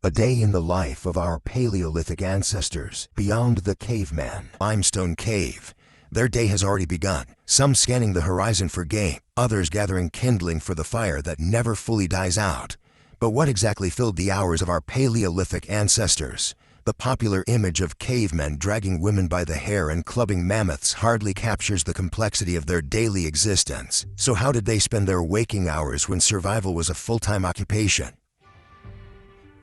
A day in the life of our Paleolithic ancestors beyond the caveman limestone cave. Their day has already begun, some scanning the horizon for game, others gathering kindling for the fire that never fully dies out. But what exactly filled the hours of our Paleolithic ancestors? The popular image of cavemen dragging women by the hair and clubbing mammoths hardly captures the complexity of their daily existence. So how did they spend their waking hours when survival was a full-time occupation?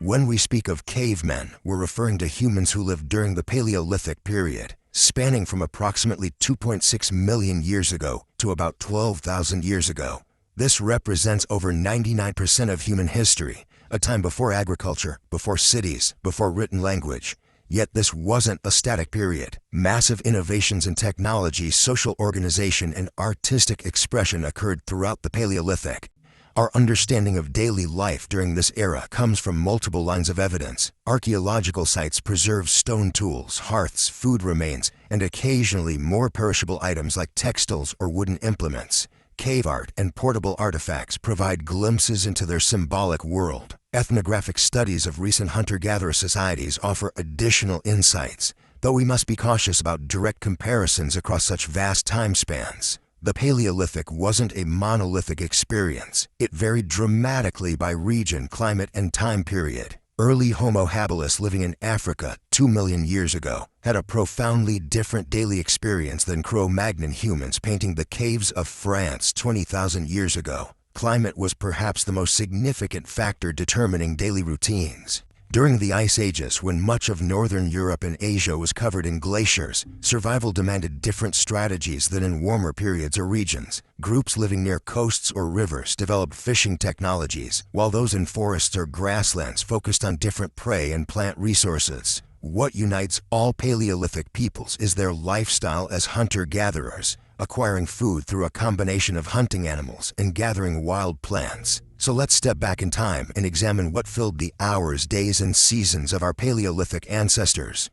When we speak of cavemen, we're referring to humans who lived during the Paleolithic period, spanning from approximately 2.6 million years ago to about 12,000 years ago. This represents over 99% of human history, a time before agriculture, before cities, before written language. Yet this wasn't a static period. Massive innovations in technology, social organization, and artistic expression occurred throughout the Paleolithic. Our understanding of daily life during this era comes from multiple lines of evidence. Archaeological sites preserve stone tools, hearths, food remains, and occasionally more perishable items like textiles or wooden implements. Cave art and portable artifacts provide glimpses into their symbolic world. Ethnographic studies of recent hunter-gatherer societies offer additional insights, though we must be cautious about direct comparisons across such vast time spans. The Paleolithic wasn't a monolithic experience. It varied dramatically by region, climate, and time period. Early Homo habilis living in Africa 2 million years ago had a profoundly different daily experience than Cro-Magnon humans painting the caves of France 20,000 years ago. Climate was perhaps the most significant factor determining daily routines. During the Ice Ages, when much of northern Europe and Asia was covered in glaciers, survival demanded different strategies than in warmer periods or regions. Groups living near coasts or rivers developed fishing technologies, while those in forests or grasslands focused on different prey and plant resources. What unites all Paleolithic peoples is their lifestyle as hunter-gatherers, acquiring food through a combination of hunting animals and gathering wild plants. So let's step back in time and examine what filled the hours, days, and seasons of our Paleolithic ancestors.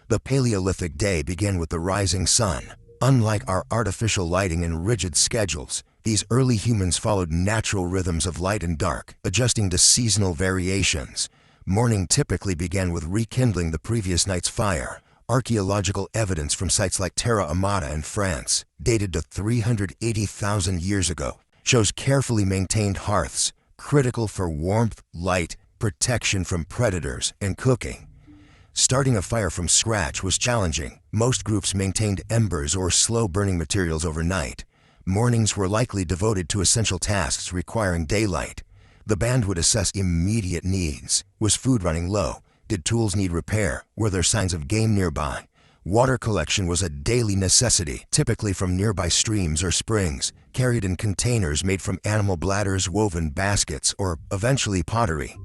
The Paleolithic day began with the rising sun. Unlike our artificial lighting and rigid schedules, these early humans followed natural rhythms of light and dark, adjusting to seasonal variations. Morning typically began with rekindling the previous night's fire. Archaeological evidence from sites like Terra Amata in France, dated to 380,000 years ago, shows carefully maintained hearths, critical for warmth, light, protection from predators, and cooking. Starting a fire from scratch was challenging. Most groups maintained embers or slow-burning materials overnight. Mornings were likely devoted to essential tasks requiring daylight. The band would assess immediate needs. Was food running low? Did tools need repair? Were there signs of game nearby? Water collection was a daily necessity, typically from nearby streams or springs, carried in containers made from animal bladders, woven baskets, or eventually pottery.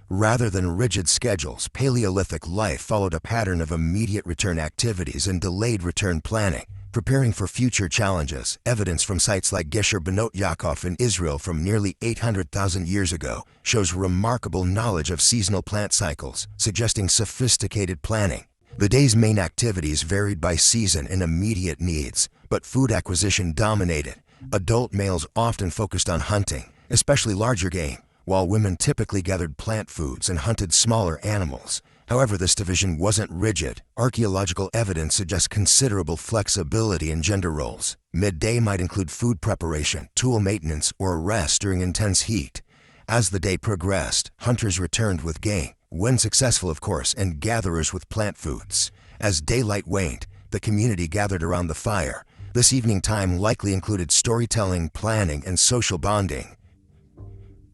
Rather than rigid schedules, Paleolithic life followed a pattern of immediate return activities and delayed return planning, preparing for future challenges. Evidence from sites like Gesher Benot Yaakov in Israel from nearly 800,000 years ago shows remarkable knowledge of seasonal plant cycles, suggesting sophisticated planning. The day's main activities varied by season and immediate needs, but food acquisition dominated. Adult males often focused on hunting, especially larger game, while women typically gathered plant foods and hunted smaller animals. However, this division wasn't rigid. Archaeological evidence suggests considerable flexibility in gender roles. Midday might include food preparation, tool maintenance, or rest during intense heat. As the day progressed, hunters returned with game, when successful of course, and gatherers with plant foods. As daylight waned, the community gathered around the fire. This evening time likely included storytelling, planning, and social bonding.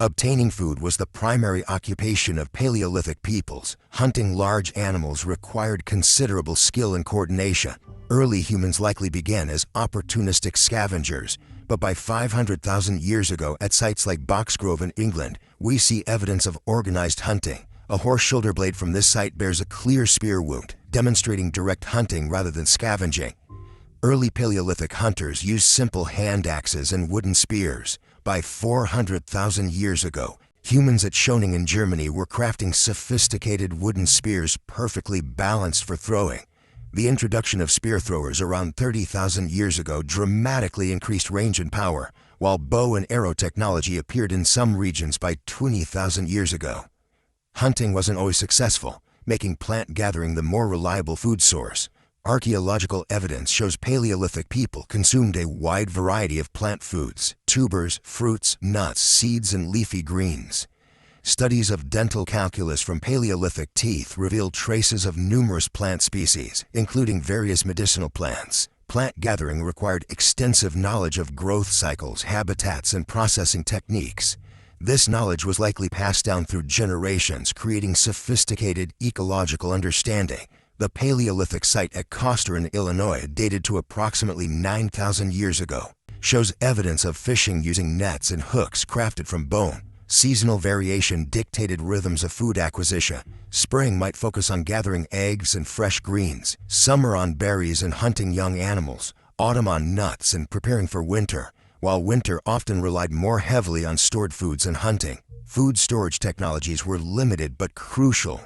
Obtaining food was the primary occupation of Paleolithic peoples. Hunting large animals required considerable skill and coordination. Early humans likely began as opportunistic scavengers, but by 500,000 years ago at sites like Boxgrove in England, we see evidence of organized hunting. A horse shoulder blade from this site bears a clear spear wound, demonstrating direct hunting rather than scavenging. Early Paleolithic hunters used simple hand axes and wooden spears. By 400,000 years ago, humans at Schöning in Germany were crafting sophisticated wooden spears perfectly balanced for throwing. The introduction of spear throwers around 30,000 years ago dramatically increased range and power, while bow and arrow technology appeared in some regions by 20,000 years ago. Hunting wasn't always successful, making plant gathering the more reliable food source. Archaeological evidence shows Paleolithic people consumed a wide variety of plant foods: tubers, fruits, nuts, seeds, and leafy greens. Studies of dental calculus from Paleolithic teeth reveal traces of numerous plant species, including various medicinal plants. Plant gathering required extensive knowledge of growth cycles, habitats, and processing techniques. This knowledge was likely passed down through generations, creating sophisticated ecological understanding. The Paleolithic site at Coster in Illinois, dated to approximately 9,000 years ago, shows evidence of fishing using nets and hooks crafted from bone. Seasonal variation dictated rhythms of food acquisition. Spring might focus on gathering eggs and fresh greens, summer on berries and hunting young animals, autumn on nuts and preparing for winter, while winter often relied more heavily on stored foods and hunting. Food storage technologies were limited but crucial.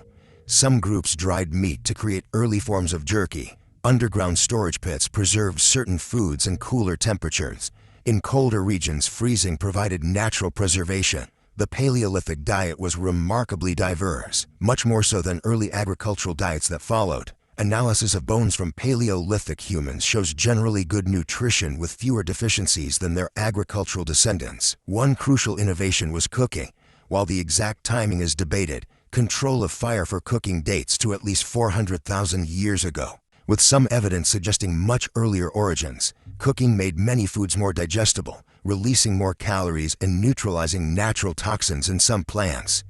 Some groups dried meat to create early forms of jerky. Underground storage pits preserved certain foods in cooler temperatures. In colder regions, freezing provided natural preservation. The Paleolithic diet was remarkably diverse, much more so than early agricultural diets that followed. Analysis of bones from Paleolithic humans shows generally good nutrition with fewer deficiencies than their agricultural descendants. One crucial innovation was cooking. While the exact timing is debated, control of fire for cooking dates to at least 400,000 years ago. With some evidence suggesting much earlier origins, cooking made many foods more digestible, releasing more calories and neutralizing natural toxins in some plants.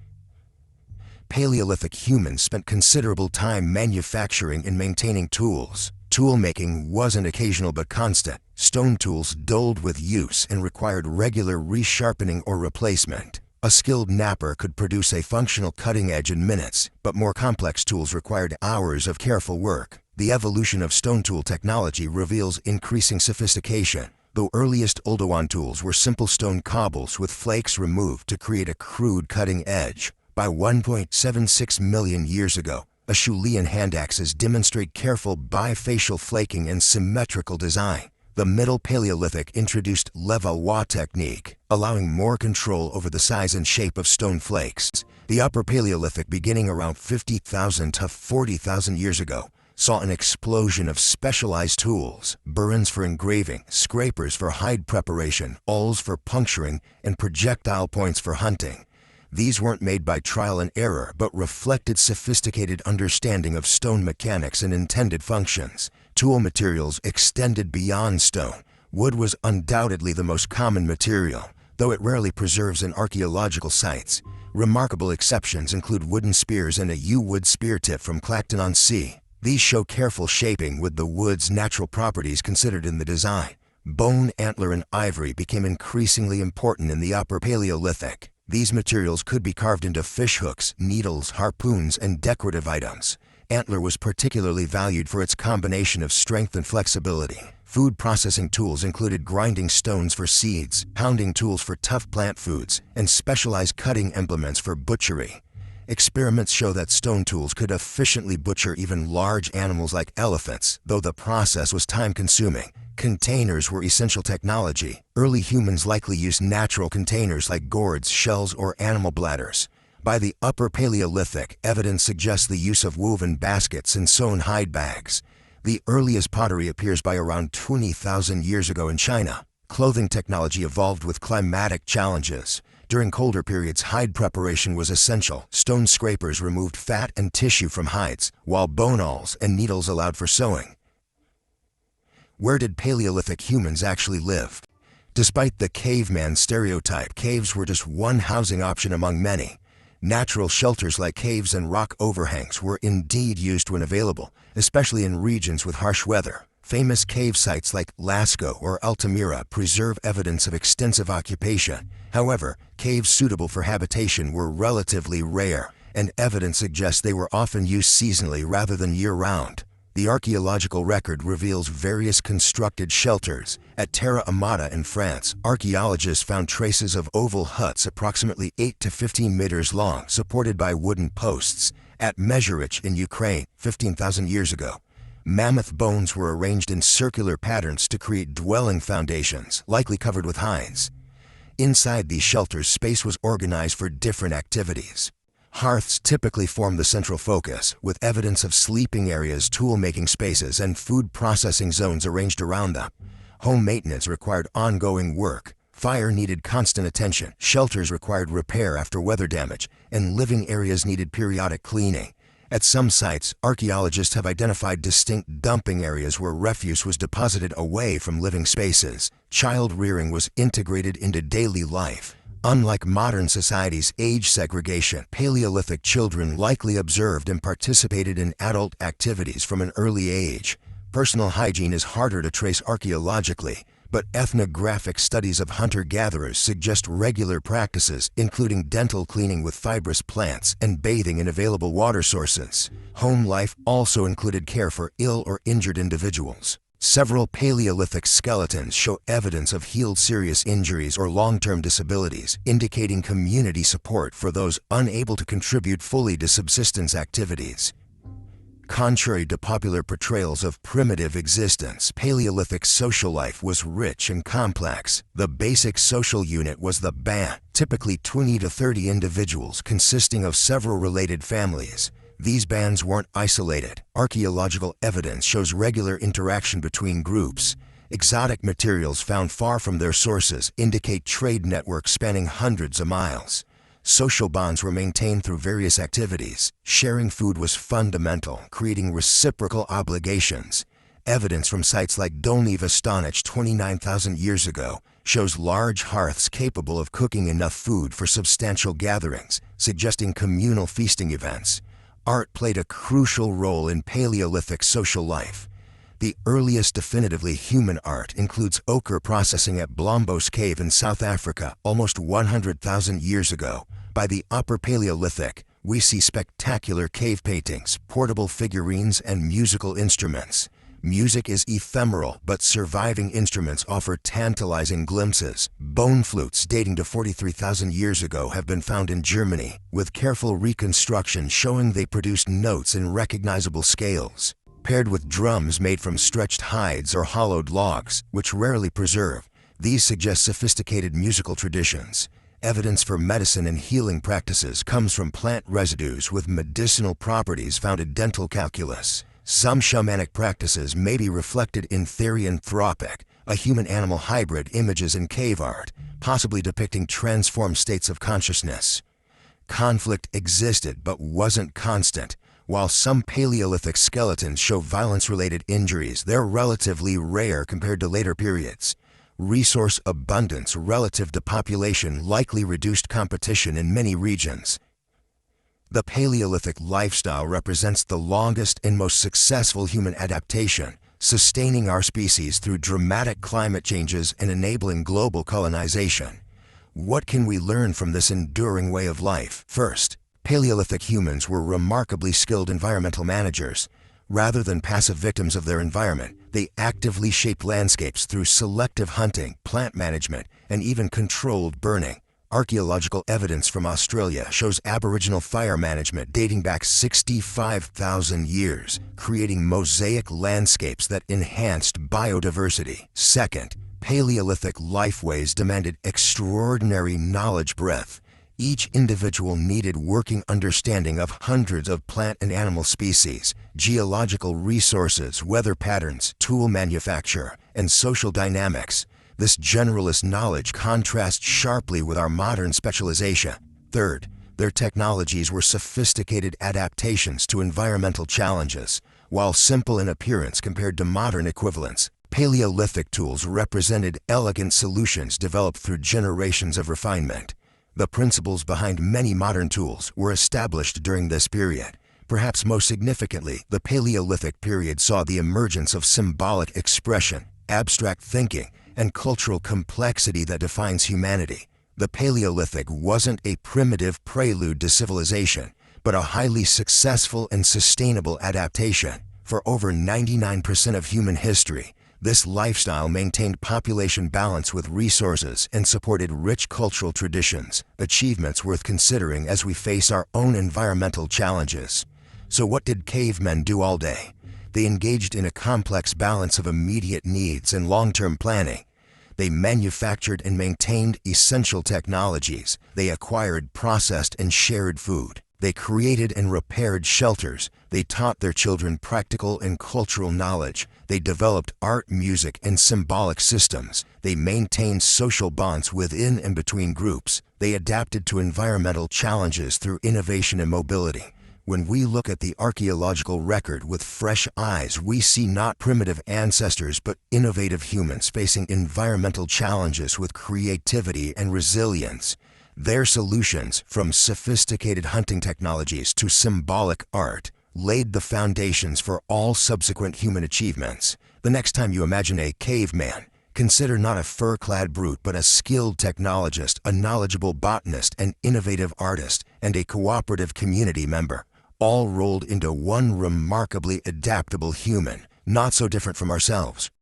Paleolithic humans spent considerable time manufacturing and maintaining tools. Tool-making wasn't occasional but constant. Stone tools dulled with use and required regular resharpening or replacement. A skilled knapper could produce a functional cutting edge in minutes, but more complex tools required hours of careful work. The evolution of stone tool technology reveals increasing sophistication. The earliest Oldowan tools were simple stone cobbles with flakes removed to create a crude cutting edge. By 1.76 million years ago, Acheulean hand axes demonstrate careful bifacial flaking and symmetrical design. The Middle Paleolithic introduced levallois technique, allowing more control over the size and shape of stone flakes. The Upper Paleolithic, beginning around 50,000 to 40,000 years ago, saw an explosion of specialized tools: burins for engraving, scrapers for hide preparation, awls for puncturing, and projectile points for hunting. These weren't made by trial and error, but reflected sophisticated understanding of stone mechanics and intended functions. Tool materials extended beyond stone. Wood was undoubtedly the most common material, though it rarely preserves in archaeological sites. Remarkable exceptions include wooden spears and a yew-wood spear tip from Clacton-on-Sea. These show careful shaping with the wood's natural properties considered in the design. Bone, antler, and ivory became increasingly important in the Upper Paleolithic. These materials could be carved into fish hooks, needles, harpoons, and decorative items. Antler was particularly valued for its combination of strength and flexibility. Food processing tools included grinding stones for seeds, pounding tools for tough plant foods, and specialized cutting implements for butchery. Experiments show that stone tools could efficiently butcher even large animals like elephants, though the process was time-consuming. Containers were essential technology. Early humans likely used natural containers like gourds, shells, or animal bladders. By the Upper Paleolithic, evidence suggests the use of woven baskets and sewn hide bags. The earliest pottery appears by around 20,000 years ago in China. Clothing technology evolved with climatic challenges. During colder periods, hide preparation was essential. Stone scrapers removed fat and tissue from hides, while bone awls and needles allowed for sewing. Where did Paleolithic humans actually live? Despite the caveman stereotype, caves were just one housing option among many. Natural shelters like caves and rock overhangs were indeed used when available, especially in regions with harsh weather. Famous cave sites like Lascaux or Altamira preserve evidence of extensive occupation. However, caves suitable for habitation were relatively rare, and evidence suggests they were often used seasonally rather than year-round. The archaeological record reveals various constructed shelters. At Terra Amata in France, archaeologists found traces of oval huts approximately 8 to 15 meters long, supported by wooden posts. At Mezhirich in Ukraine, 15,000 years ago, mammoth bones were arranged in circular patterns to create dwelling foundations, likely covered with hides. Inside these shelters, space was organized for different activities. Hearths typically form the central focus, with evidence of sleeping areas, tool-making spaces, and food processing zones arranged around them. Home maintenance required ongoing work. Fire needed constant attention. Shelters required repair after weather damage, and living areas needed periodic cleaning. At some sites, archaeologists have identified distinct dumping areas where refuse was deposited away from living spaces. Child rearing was integrated into daily life. Unlike modern society's age segregation, Paleolithic children likely observed and participated in adult activities from an early age. Personal hygiene is harder to trace archaeologically, but ethnographic studies of hunter-gatherers suggest regular practices, including dental cleaning with fibrous plants and bathing in available water sources. Home life also included care for ill or injured individuals. Several Paleolithic skeletons show evidence of healed serious injuries or long-term disabilities, indicating community support for those unable to contribute fully to subsistence activities. Contrary to popular portrayals of primitive existence, Paleolithic social life was rich and complex. The basic social unit was the band, typically 20 to 30 individuals consisting of several related families. These bands weren't isolated. Archaeological evidence shows regular interaction between groups. Exotic materials found far from their sources indicate trade networks spanning hundreds of miles. Social bonds were maintained through various activities. Sharing food was fundamental, creating reciprocal obligations. Evidence from sites like Dolny Vostanich 29,000 years ago shows large hearths capable of cooking enough food for substantial gatherings, suggesting communal feasting events. Art played a crucial role in Paleolithic social life. The earliest definitively human art includes ochre processing at Blombos Cave in South Africa almost 100,000 years ago. By the Upper Paleolithic, we see spectacular cave paintings, portable figurines, and musical instruments. Music is ephemeral, but surviving instruments offer tantalizing glimpses. Bone flutes dating to 43,000 years ago have been found in Germany, with careful reconstruction showing they produced notes in recognizable scales. Paired with drums made from stretched hides or hollowed logs, which rarely preserve, these suggest sophisticated musical traditions. Evidence for medicine and healing practices comes from plant residues with medicinal properties found in dental calculus. Some shamanic practices may be reflected in Therianthropic, a human-animal hybrid, images in cave art, possibly depicting transformed states of consciousness. Conflict existed but wasn't constant. While some Paleolithic skeletons show violence-related injuries, they're relatively rare compared to later periods. Resource abundance relative to population likely reduced competition in many regions. The Paleolithic lifestyle represents the longest and most successful human adaptation, sustaining our species through dramatic climate changes and enabling global colonization. What can we learn from this enduring way of life? First, Paleolithic humans were remarkably skilled environmental managers. Rather than passive victims of their environment, they actively shaped landscapes through selective hunting, plant management, and even controlled burning. Archaeological evidence from Australia shows Aboriginal fire management dating back 65,000 years, creating mosaic landscapes that enhanced biodiversity. Second, Paleolithic lifeways demanded extraordinary knowledge breadth. Each individual needed working understanding of hundreds of plant and animal species, geological resources, weather patterns, tool manufacture, and social dynamics. This generalist knowledge contrasts sharply with our modern specialization. Third, their technologies were sophisticated adaptations to environmental challenges. While simple in appearance compared to modern equivalents, Paleolithic tools represented elegant solutions developed through generations of refinement. The principles behind many modern tools were established during this period. Perhaps most significantly, the Paleolithic period saw the emergence of symbolic expression, abstract thinking, and cultural complexity that defines humanity. The Paleolithic wasn't a primitive prelude to civilization, but a highly successful and sustainable adaptation. For over 99% of human history, this lifestyle maintained population balance with resources and supported rich cultural traditions, achievements worth considering as we face our own environmental challenges. So what did cavemen do all day? They engaged in a complex balance of immediate needs and long-term planning. They manufactured and maintained essential technologies. They acquired, processed, and shared food. They created and repaired shelters. They taught their children practical and cultural knowledge. They developed art, music, and symbolic systems. They maintained social bonds within and between groups. They adapted to environmental challenges through innovation and mobility. When we look at the archaeological record with fresh eyes, we see not primitive ancestors but innovative humans facing environmental challenges with creativity and resilience. Their solutions, from sophisticated hunting technologies to symbolic art, laid the foundations for all subsequent human achievements. The next time you imagine a caveman, consider not a fur-clad brute but a skilled technologist, a knowledgeable botanist, an innovative artist, and a cooperative community member, all rolled into one remarkably adaptable human, not so different from ourselves.